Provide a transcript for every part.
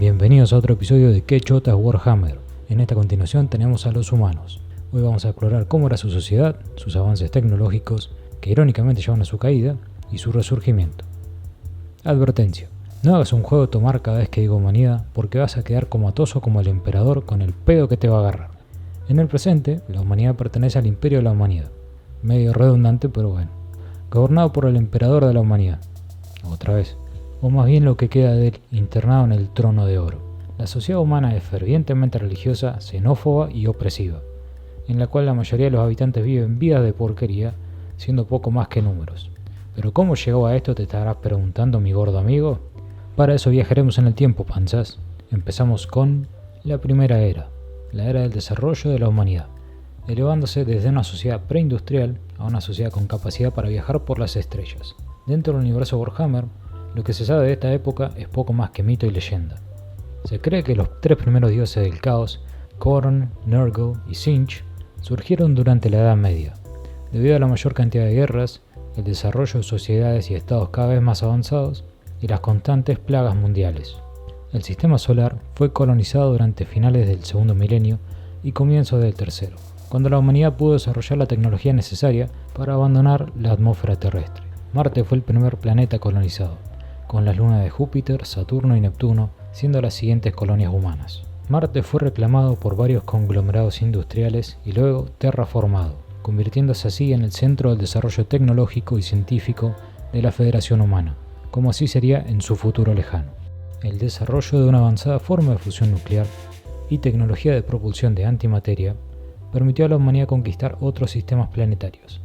Bienvenidos a otro episodio de ¿Qué chotas Warhammer? En esta continuación tenemos a los humanos. Hoy vamos a explorar cómo era su sociedad, sus avances tecnológicos, que irónicamente llevan a su caída, y su resurgimiento. Advertencia: no hagas un juego de tomar cada vez que digo humanidad, porque vas a quedar comatoso como el emperador con el pedo que te va a agarrar. En el presente, la humanidad pertenece al imperio de la humanidad. Medio redundante, pero bueno. Gobernado por el emperador de la humanidad. Otra vez. O más bien lo que queda de él, internado en el trono de oro. La sociedad humana es fervientemente religiosa, xenófoba y opresiva, en la cual la mayoría de los habitantes viven vidas de porquería, siendo poco más que números. Pero ¿cómo llegó a esto?, te estarás preguntando, mi gordo amigo. Para eso viajaremos en el tiempo, panzas. Empezamos con la primera era, la era del desarrollo de la humanidad, elevándose desde una sociedad preindustrial a una sociedad con capacidad para viajar por las estrellas. Dentro del universo Warhammer, lo que se sabe de esta época es poco más que mito y leyenda. Se cree que los tres primeros dioses del caos, Khorne, Nurgle y Tzeentch, surgieron durante la Edad Media, debido a la mayor cantidad de guerras, el desarrollo de sociedades y estados cada vez más avanzados y las constantes plagas mundiales. El sistema solar fue colonizado durante finales del segundo milenio y comienzos del tercero, cuando la humanidad pudo desarrollar la tecnología necesaria para abandonar la atmósfera terrestre. Marte fue el primer planeta colonizado, con las lunas de Júpiter, Saturno y Neptuno siendo las siguientes colonias humanas. Marte fue reclamado por varios conglomerados industriales y luego terraformado, convirtiéndose así en el centro del desarrollo tecnológico y científico de la Federación Humana, como así sería en su futuro lejano. El desarrollo de una avanzada forma de fusión nuclear y tecnología de propulsión de antimateria permitió a la humanidad conquistar otros sistemas planetarios,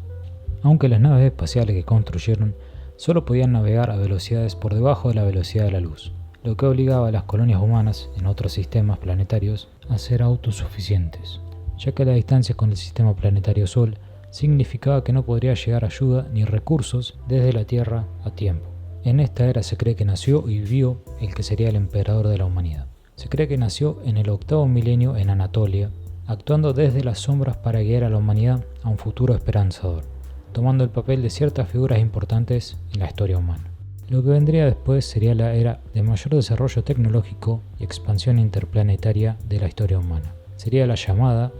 aunque las naves espaciales que construyeron solo podían navegar a velocidades por debajo de la velocidad de la luz, lo que obligaba a las colonias humanas en otros sistemas planetarios a ser autosuficientes, ya que la distancia con el sistema planetario Sol significaba que no podría llegar ayuda ni recursos desde la Tierra a tiempo. En esta era se cree que nació y vivió el que sería el emperador de la humanidad. Se cree que nació en el octavo milenio en Anatolia, actuando desde las sombras para guiar a la humanidad a un futuro esperanzador, tomando el papel de ciertas figuras importantes en la historia humana. Lo que vendría después sería la era de mayor desarrollo tecnológico y expansión interplanetaria de la historia humana. Sería la llamada,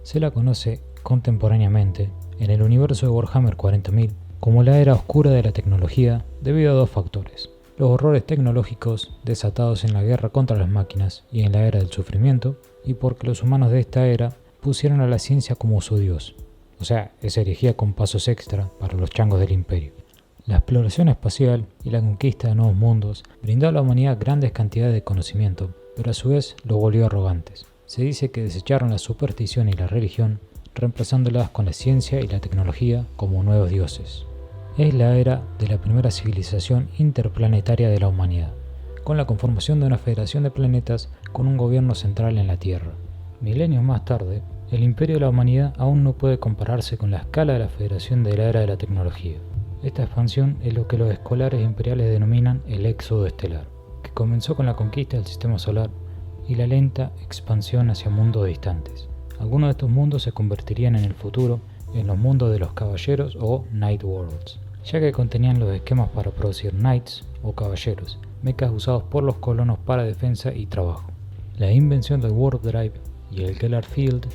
se la conoce contemporáneamente en el universo de Warhammer 40.000 como la era oscura de la tecnología, debido a dos factores: los horrores tecnológicos desatados en la guerra contra las máquinas y en la era del sufrimiento, y porque los humanos de esta era pusieron a la ciencia como su dios, o sea, esa herejía con pasos extra para los changos del imperio. La exploración espacial y la conquista de nuevos mundos brindó a la humanidad grandes cantidades de conocimiento, pero a su vez lo volvió arrogantes. Se dice que desecharon la superstición y la religión, reemplazándolas con la ciencia y la tecnología como nuevos dioses. Es la era de la primera civilización interplanetaria de la humanidad, con la conformación de una federación de planetas con un gobierno central en la Tierra. Milenios más tarde, el imperio de la humanidad aún no puede compararse con la escala de la federación de la era de la tecnología. Esta expansión es lo que los escolares imperiales denominan el éxodo estelar, que comenzó con la conquista del sistema solar y la lenta expansión hacia mundos distantes. Algunos de estos mundos se convertirían en el futuro en los mundos de los caballeros o Night Worlds, ya que contenían los esquemas para producir Knights o caballeros, mechas usados por los colonos para defensa y trabajo. La invención del Warp Drive y el Gellar Field,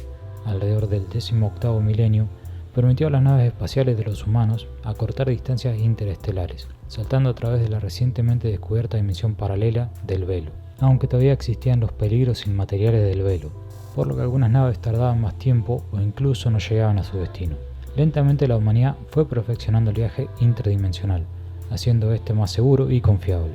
alrededor del 18º milenio, permitió a las naves espaciales de los humanos acortar distancias interestelares, saltando a través de la recientemente descubierta dimensión paralela del velo, aunque todavía existían los peligros inmateriales del velo, por lo que algunas naves tardaban más tiempo o incluso no llegaban a su destino. Lentamente la humanidad fue perfeccionando el viaje interdimensional, haciendo este más seguro y confiable.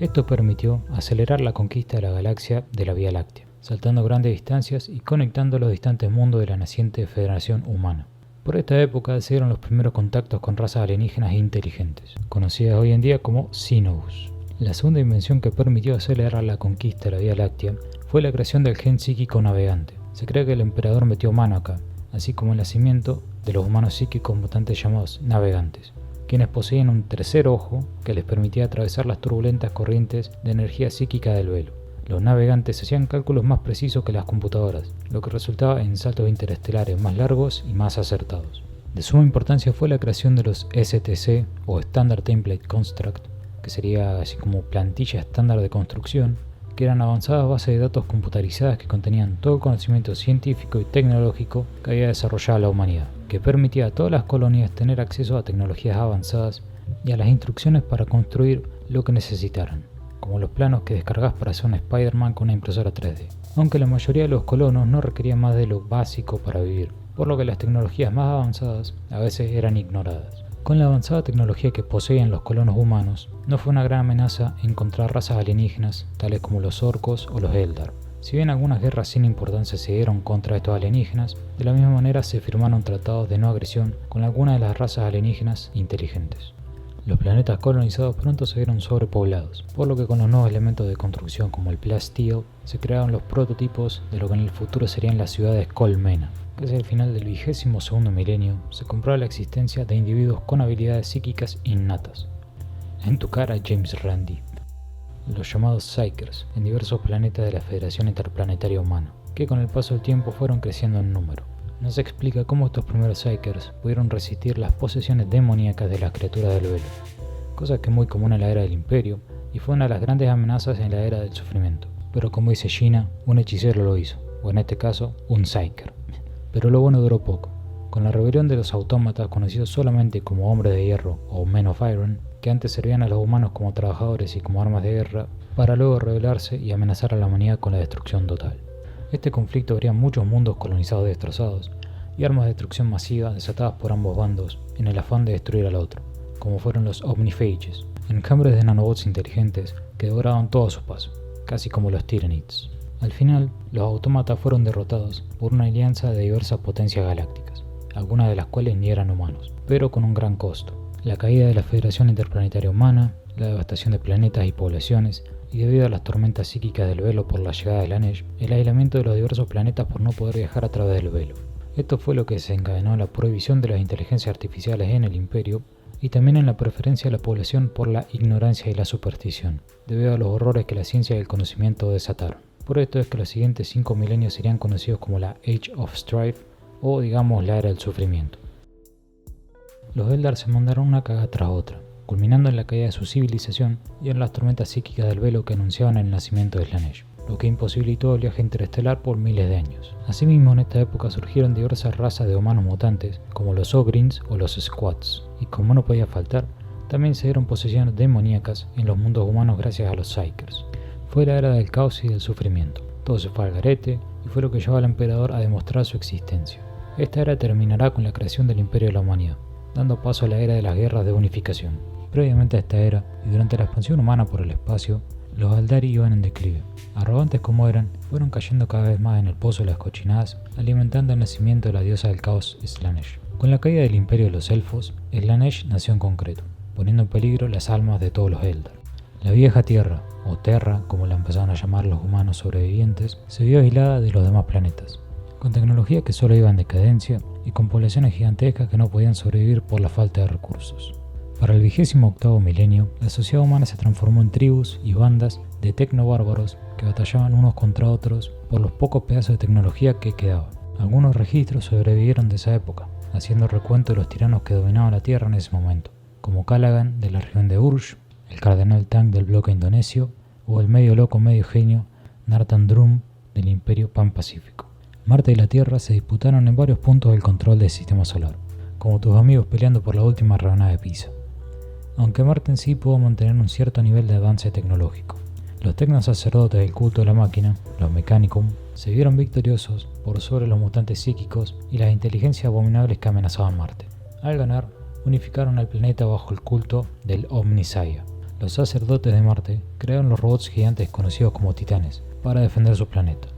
Esto permitió acelerar la conquista de la galaxia de la Vía Láctea, saltando grandes distancias y conectando los distantes mundos de la naciente Federación Humana. Por esta época se dieron los primeros contactos con razas alienígenas inteligentes, conocidas hoy en día como Xenous. La segunda invención que permitió acelerar la conquista de la Vía Láctea fue la creación del gen psíquico navegante. Se cree que el emperador metió mano acá, así como el nacimiento de los humanos psíquicos mutantes llamados navegantes, quienes poseían un tercer ojo que les permitía atravesar las turbulentas corrientes de energía psíquica del velo. Los navegantes hacían cálculos más precisos que las computadoras, lo que resultaba en saltos interestelares más largos y más acertados. De suma importancia fue la creación de los STC o Standard Template Construct, que sería así como plantilla estándar de construcción, que eran avanzadas bases de datos computarizadas que contenían todo el conocimiento científico y tecnológico que había desarrollado la humanidad, que permitía a todas las colonias tener acceso a tecnologías avanzadas y a las instrucciones para construir lo que necesitaran, como los planos que descargas para hacer un Spider-Man con una impresora 3D. Aunque la mayoría de los colonos no requerían más de lo básico para vivir, por lo que las tecnologías más avanzadas a veces eran ignoradas. Con la avanzada tecnología que poseían los colonos humanos, no fue una gran amenaza encontrar razas alienígenas tales como los orcos o los Eldar. Si bien algunas guerras sin importancia se dieron contra estos alienígenas, de la misma manera se firmaron tratados de no agresión con algunas de las razas alienígenas inteligentes. Los planetas colonizados pronto se vieron sobrepoblados, por lo que con los nuevos elementos de construcción como el plasteel se crearon los prototipos de lo que en el futuro serían las ciudades Colmena, que hacia el final del 22º milenio se comprueba la existencia de individuos con habilidades psíquicas innatas. En tu cara, James Randi. Los llamados Psykers, en diversos planetas de la Federación Interplanetaria Humana, que con el paso del tiempo fueron creciendo en número. No se explica cómo estos primeros Psykers pudieron resistir las posesiones demoníacas de las criaturas del velo, cosa que es muy común en la era del Imperio y fue una de las grandes amenazas en la era del sufrimiento. Pero como dice Gina, un hechicero lo hizo, o en este caso, un Psyker. Pero lo bueno duró poco. Con la rebelión de los autómatas, conocidos solamente como Hombres de Hierro o Men of Iron, que antes servían a los humanos como trabajadores y como armas de guerra, para luego rebelarse y amenazar a la humanidad con la destrucción total. Este conflicto habría muchos mundos colonizados destrozados y armas de destrucción masiva desatadas por ambos bandos en el afán de destruir al otro, como fueron los Omniphages, enjambres de nanobots inteligentes que devoraban todo a su paso, casi como los Tyranids. Al final, los autómatas fueron derrotados por una alianza de diversas potencias galácticas, algunas de las cuales ni eran humanos, pero con un gran costo: la caída de la Federación Interplanetaria Humana, la devastación de planetas y poblaciones, y debido a las tormentas psíquicas del velo por la llegada de Lanesh, el aislamiento de los diversos planetas por no poder viajar a través del velo. Esto fue lo que desencadenó la prohibición de las inteligencias artificiales en el Imperio y también en la preferencia de la población por la ignorancia y la superstición, debido a los horrores que la ciencia y el conocimiento desataron. Por esto es que los siguientes 5 milenios serían conocidos como la Age of Strife o digamos la era del sufrimiento. Los Eldar se mandaron una cagada tras otra, culminando en la caída de su civilización y en las tormentas psíquicas del velo que anunciaban el nacimiento de Slanesh, lo que imposibilitó el viaje interestelar por miles de años. Asimismo, en esta época surgieron diversas razas de humanos mutantes, como los Ogrins o los Squats, y como no podía faltar, también se dieron posesiones demoníacas en los mundos humanos gracias a los Psykers. Fue la era del caos y del sufrimiento. Todo se fue al garete y fue lo que llevó al emperador a demostrar su existencia. Esta era terminará con la creación del Imperio de la Humanidad, dando paso a la era de las guerras de unificación. Previamente a esta era, y durante la expansión humana por el espacio, los Aldari iban en declive. Arrogantes como eran, fueron cayendo cada vez más en el pozo de las cochinadas, alimentando el nacimiento de la diosa del caos Slanesh. Con la caída del imperio de los elfos, Slanesh nació en concreto, poniendo en peligro las almas de todos los Eldar. La vieja Tierra, o Terra, como la empezaron a llamar los humanos sobrevivientes, se vio aislada de los demás planetas, con tecnología que solo iba en decadencia y con poblaciones gigantescas que no podían sobrevivir por la falta de recursos. Para el 28º milenio, la sociedad humana se transformó en tribus y bandas de tecnobárbaros que batallaban unos contra otros por los pocos pedazos de tecnología que quedaban. Algunos registros sobrevivieron de esa época, haciendo recuento de los tiranos que dominaban la Tierra en ese momento, como Calagan de la región de Ursh, el cardenal Tang del bloque indonesio o el medio loco medio genio Nartan Drum del imperio Pan-Pacífico. Marte y la Tierra se disputaron en varios puntos del control del sistema solar, como tus amigos peleando por la última rebanada de pizza. Aunque Marte en sí pudo mantener un cierto nivel de avance tecnológico. Los tecnosacerdotes del culto de la máquina, los Mechanicum, se vieron victoriosos por sobre los mutantes psíquicos y las inteligencias abominables que amenazaban Marte. Al ganar, unificaron al planeta bajo el culto del Omnissiah. Los sacerdotes de Marte crearon los robots gigantes conocidos como titanes para defender su planeta.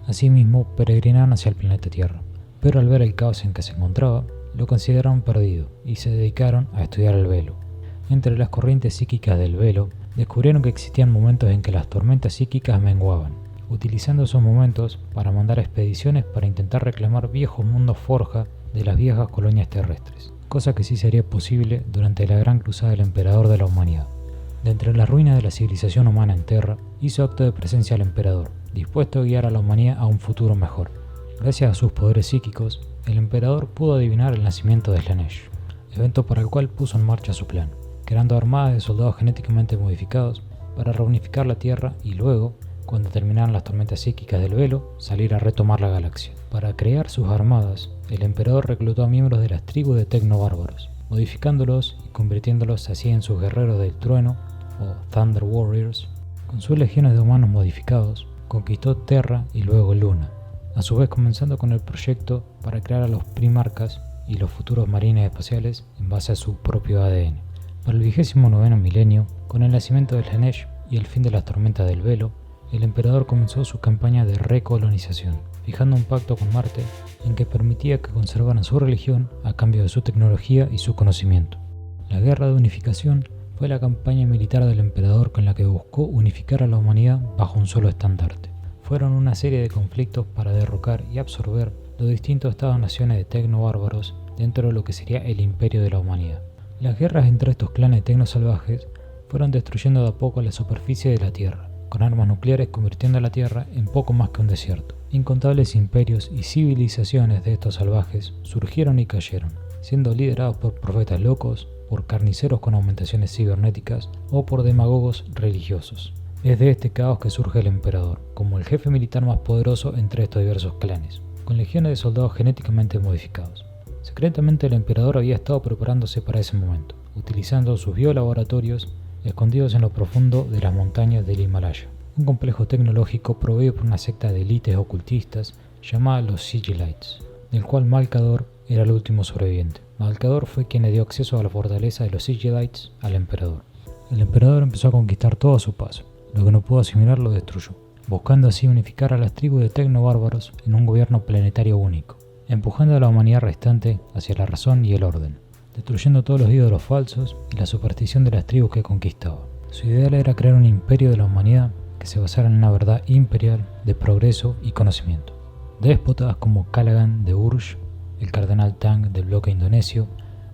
Asimismo, peregrinaron hacia el planeta Tierra, pero al ver el caos en que se encontraba, lo consideraron perdido y se dedicaron a estudiar el velo. Entre las corrientes psíquicas del velo, descubrieron que existían momentos en que las tormentas psíquicas menguaban, utilizando esos momentos para mandar expediciones para intentar reclamar viejos mundos forja de las viejas colonias terrestres, cosa que sí sería posible durante la gran cruzada del emperador de la humanidad. De entre las ruinas de la civilización humana en Terra, hizo acto de presencia al emperador, dispuesto a guiar a la humanidad a un futuro mejor. Gracias a sus poderes psíquicos, el emperador pudo adivinar el nacimiento de Slanesh, evento para el cual puso en marcha su plan, creando armadas de soldados genéticamente modificados para reunificar la Tierra y luego, cuando terminaran las tormentas psíquicas del velo, salir a retomar la galaxia. Para crear sus armadas, el emperador reclutó a miembros de las tribus de tecnobárbaros, modificándolos y convirtiéndolos así en sus guerreros del trueno o Thunder Warriors. Con sus legiones de humanos modificados, conquistó Terra y luego Luna, a su vez comenzando con el proyecto para crear a los Primarcas y los futuros marines espaciales en base a su propio ADN. Para el 29º milenio, con el nacimiento del Ganesh y el fin de las tormentas del velo, el emperador comenzó su campaña de recolonización, fijando un pacto con Marte en que permitía que conservaran su religión a cambio de su tecnología y su conocimiento. La Guerra de Unificación fue la campaña militar del emperador con la que buscó unificar a la humanidad bajo un solo estandarte. Fueron una serie de conflictos para derrocar y absorber los distintos estados-naciones de tecnobárbaros dentro de lo que sería el imperio de la humanidad. Las guerras entre estos clanes tecnosalvajes fueron destruyendo de a poco la superficie de la Tierra, con armas nucleares convirtiendo a la Tierra en poco más que un desierto. Incontables imperios y civilizaciones de estos salvajes surgieron y cayeron, siendo liderados por profetas locos, por carniceros con aumentaciones cibernéticas o por demagogos religiosos. Es de este caos que surge el emperador, como el jefe militar más poderoso entre estos diversos clanes, con legiones de soldados genéticamente modificados. Secretamente el emperador había estado preparándose para ese momento, utilizando sus biolaboratorios escondidos en lo profundo de las montañas del Himalaya, un complejo tecnológico proveído por una secta de élites ocultistas llamada los Sigillites, del cual Malcador era el último sobreviviente. Malcador fue quien le dio acceso a la fortaleza de los Sigillites al emperador. El emperador empezó a conquistar todo a su paso. Lo que no pudo asimilar lo destruyó, buscando así unificar a las tribus de tecnobárbaros en un gobierno planetario único, empujando a la humanidad restante hacia la razón y el orden, destruyendo todos los ídolos falsos y la superstición de las tribus que conquistaba. Su ideal era crear un imperio de la humanidad que se basara en una verdad imperial de progreso y conocimiento. Déspotas como Calagan de Ursh, el cardenal Tang del bloque indonesio,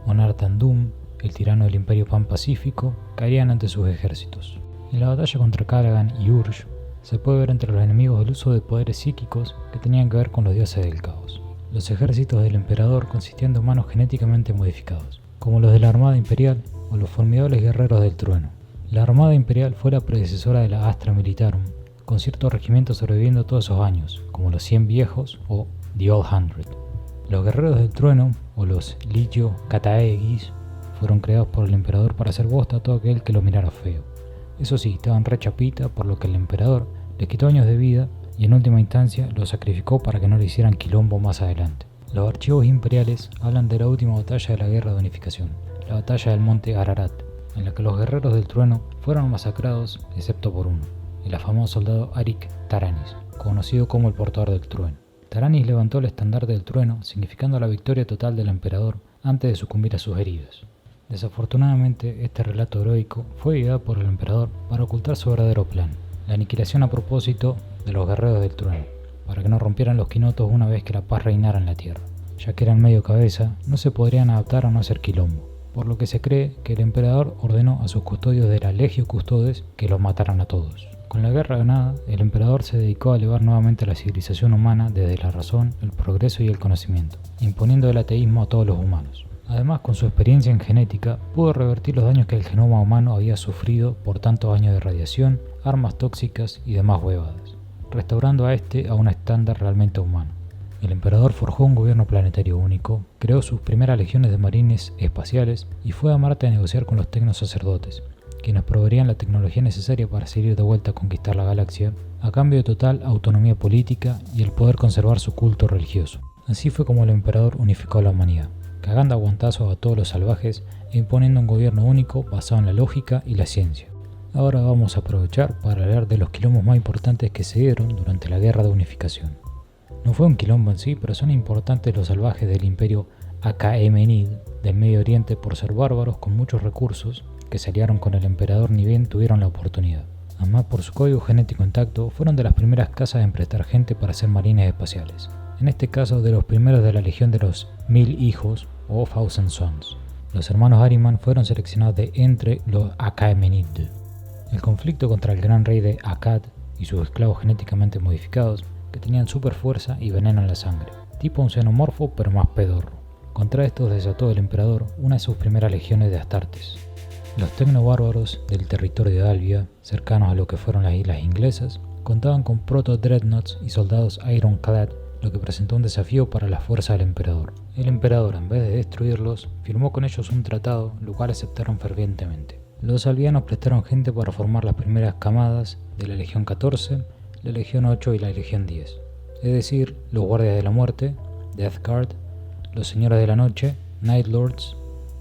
o Nartandum, el tirano del imperio pan-pacífico, caerían ante sus ejércitos. En la batalla contra Calagan y Ursh se puede ver entre los enemigos el uso de poderes psíquicos que tenían que ver con los dioses del caos. Los ejércitos del emperador consistían de humanos genéticamente modificados, como los de la Armada Imperial o los formidables guerreros del trueno. La Armada Imperial fue la predecesora de la Astra Militarum, con ciertos regimientos sobreviviendo todos esos años, como los 100 viejos o The Old Hundred. Los guerreros del trueno, o los Ligio Kataegis, fueron creados por el emperador para hacer bosta a todo aquel que lo mirara feo. Eso sí, estaban re chapita, por lo que el emperador les quitó años de vida y en última instancia los sacrificó para que no le hicieran quilombo más adelante. Los archivos imperiales hablan de la última batalla de la Guerra de Unificación, la batalla del monte Ararat, en la que los guerreros del trueno fueron masacrados excepto por uno, el afamado soldado Arik Taranis, conocido como el portador del trueno. Taranis levantó el estandarte del trueno, significando la victoria total del emperador antes de sucumbir a sus heridas. Desafortunadamente, este relato heroico fue ideado por el emperador para ocultar su verdadero plan, la aniquilación a propósito de los guerreros del trueno, para que no rompieran los quinotos una vez que la paz reinara en la tierra, ya que eran medio cabeza, no se podrían adaptar a no hacer quilombo, por lo que se cree que el emperador ordenó a sus custodios de la Legio Custodes que los mataran a todos. Con la guerra ganada, el emperador se dedicó a elevar nuevamente la civilización humana desde la razón, el progreso y el conocimiento, imponiendo el ateísmo a todos los humanos. Además, con su experiencia en genética, pudo revertir los daños que el genoma humano había sufrido por tantos años de radiación, armas tóxicas y demás huevadas, restaurando a este a un estándar realmente humano. El emperador forjó un gobierno planetario único, creó sus primeras legiones de marines espaciales y fue a Marte a negociar con los tecnosacerdotes, quienes proveerían la tecnología necesaria para salir de vuelta a conquistar la galaxia, a cambio de total autonomía política y el poder conservar su culto religioso. Así fue como el emperador unificó a la humanidad, cagando a guantazos a todos los salvajes e imponiendo un gobierno único basado en la lógica y la ciencia. Ahora vamos a aprovechar para hablar de los quilombos más importantes que se dieron durante la Guerra de Unificación. No fue un quilombo en sí, pero son importantes los salvajes del imperio Achaemenid del Medio Oriente por ser bárbaros con muchos recursos que se aliaron con el emperador ni bien tuvieron la oportunidad. Además, por su código genético intacto, fueron de las primeras casas en prestar gente para ser marines espaciales. En este caso, de los primeros de la legión de los 1000 hijos o Thousand Sons. Los hermanos Ahriman fueron seleccionados de entre los Achaemenid. El conflicto contra el gran rey de Akkad y sus esclavos genéticamente modificados, que tenían super fuerza y veneno en la sangre, tipo un xenomorfo pero más pedorro. Contra estos desató el emperador una de sus primeras legiones de Astartes. Los tecnobárbaros del territorio de Albia, cercanos a lo que fueron las islas inglesas, Contaban con proto-dreadnoughts y soldados ironclad, lo que presentó un desafío para las fuerzas del emperador. El emperador, en vez de destruirlos, firmó con ellos un tratado, lo cual aceptaron fervientemente. Los albianos prestaron gente para formar las primeras camadas de la Legión 14, la Legión 8 y la Legión 10, es decir, los Guardias de la Muerte, Death Guard, los Señores de la Noche, Night Lords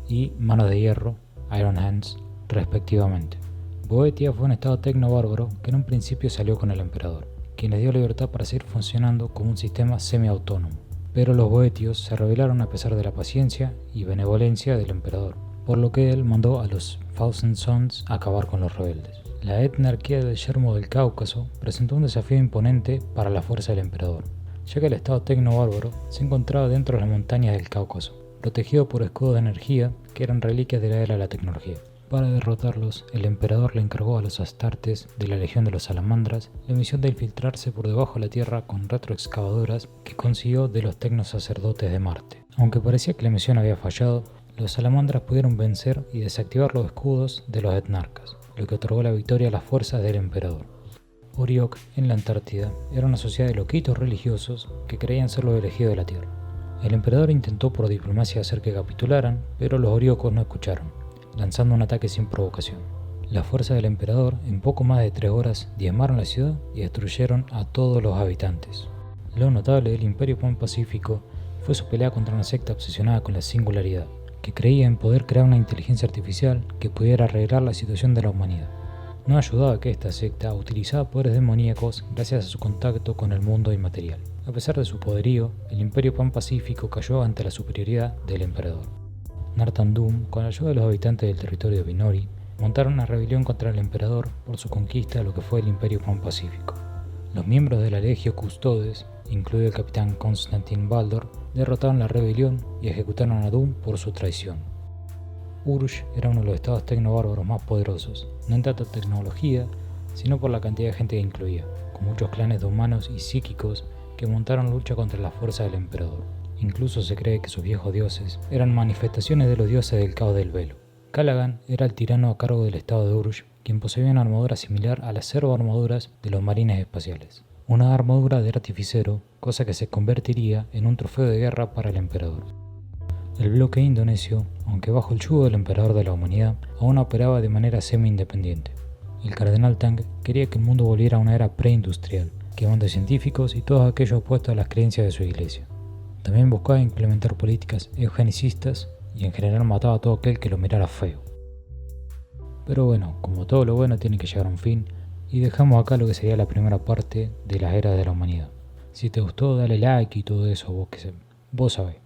y Manos de Hierro, Iron Hands, respectivamente. Boetia fue un estado tecno-bárbaro que en un principio salió con el emperador, quien les dio libertad para seguir funcionando como un sistema semi-autónomo. Pero los boetios se rebelaron a pesar de la paciencia y benevolencia del emperador, por lo que él mandó a los Thousand Sons a acabar con los rebeldes. La etnarquía del yermo del Cáucaso presentó un desafío imponente para la fuerza del emperador, ya que el estado tecno-bárbaro se encontraba dentro de las montañas del Cáucaso, protegido por escudos de energía que eran reliquias de la era de la tecnología. Para derrotarlos, el emperador le encargó a los astartes de la Legión de los Salamandras la misión de infiltrarse por debajo de la tierra con retroexcavadoras que consiguió de los tecnosacerdotes de Marte. Aunque parecía que la misión había fallado, los Salamandras pudieron vencer y desactivar los escudos de los etnarcas, lo que otorgó la victoria a las fuerzas del emperador. Oriok, en la Antártida, era una sociedad de loquitos religiosos que creían ser los elegidos de la Tierra. El emperador intentó por diplomacia hacer que capitularan, pero los oriocos no escucharon, lanzando un ataque sin provocación. Las fuerzas del emperador, en poco más de 3 horas, diezmaron la ciudad y destruyeron a todos los habitantes. Lo notable del Imperio Pan-Pacífico fue su pelea contra una secta obsesionada con la singularidad, que creía en poder crear una inteligencia artificial que pudiera arreglar la situación de la humanidad. No ayudaba que esta secta utilizaba poderes demoníacos gracias a su contacto con el mundo inmaterial. A pesar de su poderío, el Imperio Pan-Pacífico cayó ante la superioridad del emperador. Nartandum, con la ayuda de los habitantes del territorio de Binori, montaron una rebelión contra el emperador por su conquista de lo que fue el Imperio Pan-Pacífico. Los miembros de la Legio Custodes, incluido el capitán Konstantin Baldor, derrotaron la rebelión y ejecutaron a Doom por su traición. Ursh era uno de los estados tecno-bárbaros más poderosos, no en tanto tecnología, sino por la cantidad de gente que incluía, con muchos clanes de humanos y psíquicos que montaron lucha contra las fuerzas del emperador. Incluso se cree que sus viejos dioses eran manifestaciones de los dioses del caos del velo. Callaghan era el tirano a cargo del estado de Ursh, quien poseía una armadura similar a las servoarmaduras de los marines espaciales. Una armadura de artificero, cosa que se convertiría en un trofeo de guerra para el emperador. El bloque indonesio, aunque bajo el yugo del emperador de la humanidad, aún operaba de manera semi-independiente. El cardenal Tang quería que el mundo volviera a una era preindustrial, quemando científicos y todos aquellos opuestos a las creencias de su iglesia. También buscaba implementar políticas eugenicistas y en general mataba a todo aquel que lo mirara feo. Pero bueno, como todo lo bueno tiene que llegar a un fin, y dejamos acá lo que sería la primera parte de las eras de la humanidad. Si te gustó, dale like y todo eso, vos sabés.